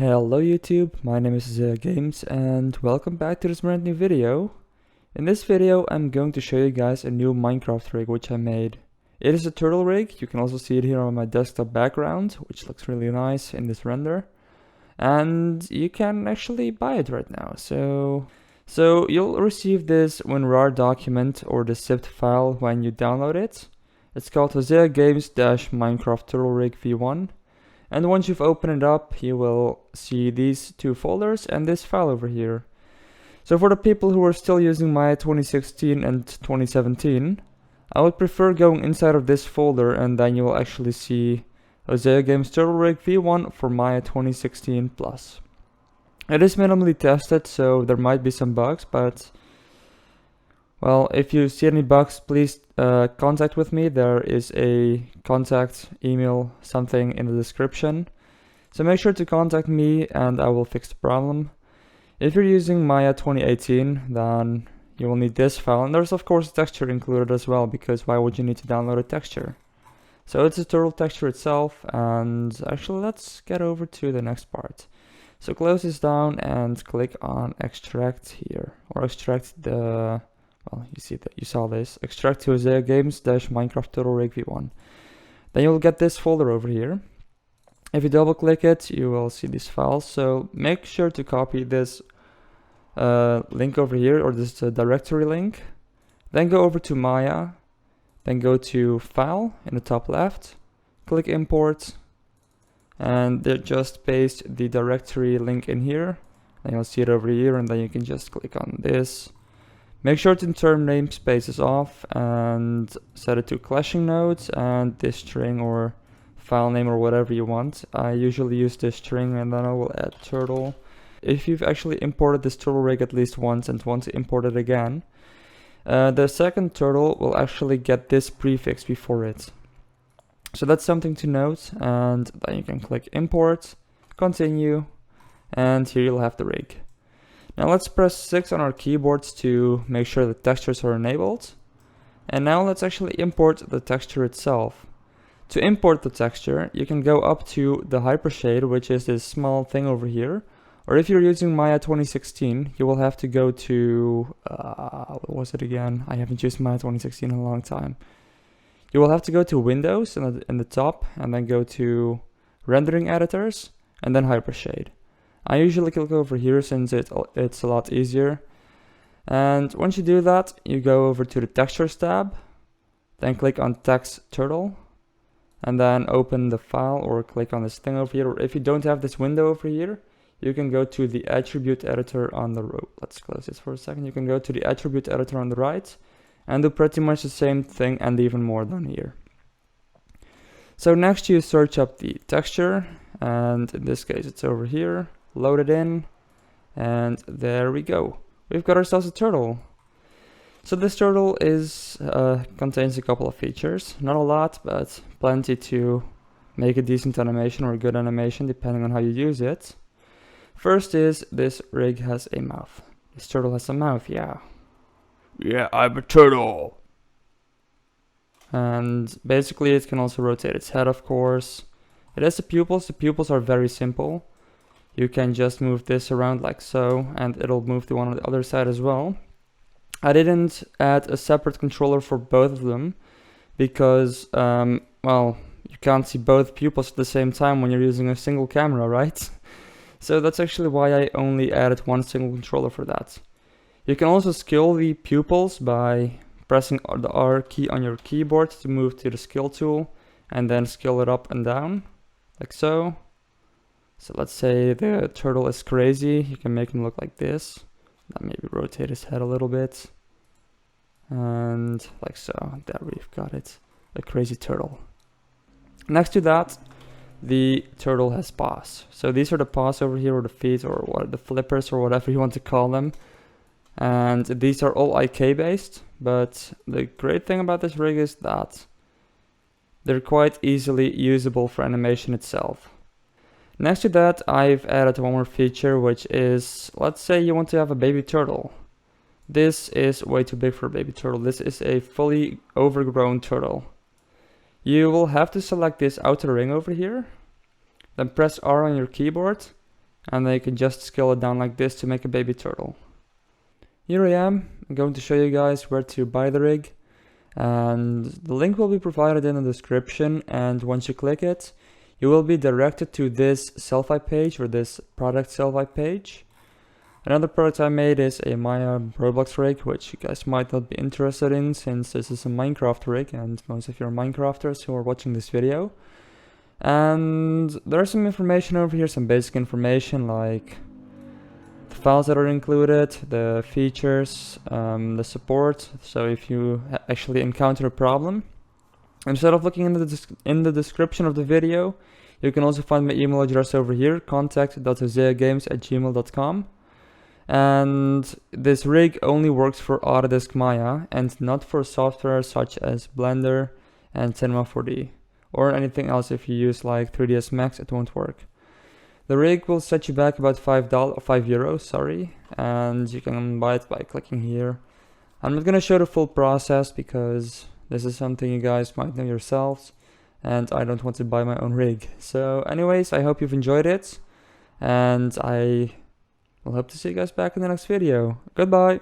Hello YouTube, my name is Games and welcome back to this brand new video. In this video I'm going to show you guys a new Minecraft rig which I made. It is a turtle rig. You can also see it here on my desktop background, which looks really nice in this render. And you can actually buy it right now. So you'll receive this WinRAR document or the zipped file when you download it. It's called HoseagaGames-Minecraft Turtle Rig V1. And once you've opened it up, you will see these two folders and this file over here. So for the people who are still using Maya 2016 and 2017, I would prefer going inside of this folder and then you will actually see HoseagaGames Turtle Rig V1 for Maya 2016 Plus. It is minimally tested, so there might be some bugs, but well, if you see any bugs, please contact with me. There is a contact email, something in the description. So make sure to contact me and I will fix the problem. If you're using Maya 2018, then you will need this file. And there's of course a texture included as well, because why would you need to download a texture? So it's a turtle texture itself, and actually let's get over to the next part. So close this down and click on extract here, or extract the... well, you saw this. Extract to HoseagaGames-Minecraft Turtle Rig V1. Then you'll get this folder over here. If you double click it, you will see these files. So make sure to copy this link over here, or this directory link. Then go over to Maya. Then go to File in the top left. Click Import. And just paste the directory link in here. Then you'll see it over here, and then you can just click on this. Make sure to turn namespace is off and set it to clashing nodes and this string or file name or whatever you want. I usually use this string and then I will add turtle. If you've actually imported this turtle rig at least once and want to import it again, the second turtle will actually get this prefix before it. So that's something to note, and then you can click import, continue, and here you'll have the rig. Now let's press 6 on our keyboards to make sure the textures are enabled. And now let's actually import the texture itself. To import the texture, you can go up to the hypershade, which is this small thing over here. Or if you're using Maya 2016, you will have to go to... what was it again? I haven't used Maya 2016 in a long time. You will have to go to Windows in the top, and then go to Rendering Editors, and then Hypershade. I usually click over here since it's a lot easier. And once you do that, you go over to the Textures tab, then click on Text Turtle, and then open the file or click on this thing over here. Or if you don't have this window over here, you can go to the Attribute Editor on the right. Let's close this for a second. You can go to the Attribute Editor on the right and do pretty much the same thing and even more down here. So next you search up the texture, and in this case it's over here. Load it in, and there we go. We've got ourselves a turtle. So this turtle contains a couple of features. Not a lot, but plenty to make a decent animation or a good animation, depending on how you use it. First is this rig has a mouth. This turtle has a mouth, yeah. Yeah, I'm a turtle. And basically it can also rotate its head, of course. It has the pupils. The pupils are very simple. You can just move this around like so, and it'll move the one on the other side as well. I didn't add a separate controller for both of them because, well, you can't see both pupils at the same time when you're using a single camera, right? So that's actually why I only added one single controller for that. You can also scale the pupils by pressing the R key on your keyboard to move to the scale tool, and then scale it up and down, like so. So let's say the turtle is crazy, you can make him look like this. Then maybe rotate his head a little bit. And like so, there we've got it. A crazy turtle. Next to that, the turtle has paws. So these are the paws over here, or the feet, or what, the flippers, or whatever you want to call them. And these are all IK based, but the great thing about this rig is that they're quite easily usable for animation itself. Next to that, I've added one more feature, which is, let's say you want to have a baby turtle. This is way too big for a baby turtle. This is a fully overgrown turtle. You will have to select this outer ring over here, then press R on your keyboard, and then you can just scale it down like this to make a baby turtle. Here I am. I'm going to show you guys where to buy the rig, and the link will be provided in the description, and once you click it, you will be directed to this Sellfy page, or this product Sellfy page. Another product I made is a Maya Roblox rig, which you guys might not be interested in since this is a Minecraft rig and most of you are Minecrafters who are watching this video. And there's some information over here, some basic information like the files that are included, the features, the support, so if you actually encounter a problem. Instead of looking in the description of the video, you can also find my email address over here, contact.hoseagames@gmail.com. And this rig only works for Autodesk Maya and not for software such as Blender and Cinema 4D, or anything else. If you use like 3ds Max, it won't work. The rig will set you back about €5, and you can buy it by clicking here. I'm not gonna show the full process because this is something you guys might know yourselves, and I don't want to buy my own rig. So anyways, I hope you've enjoyed it, and I will hope to see you guys back in the next video. Goodbye!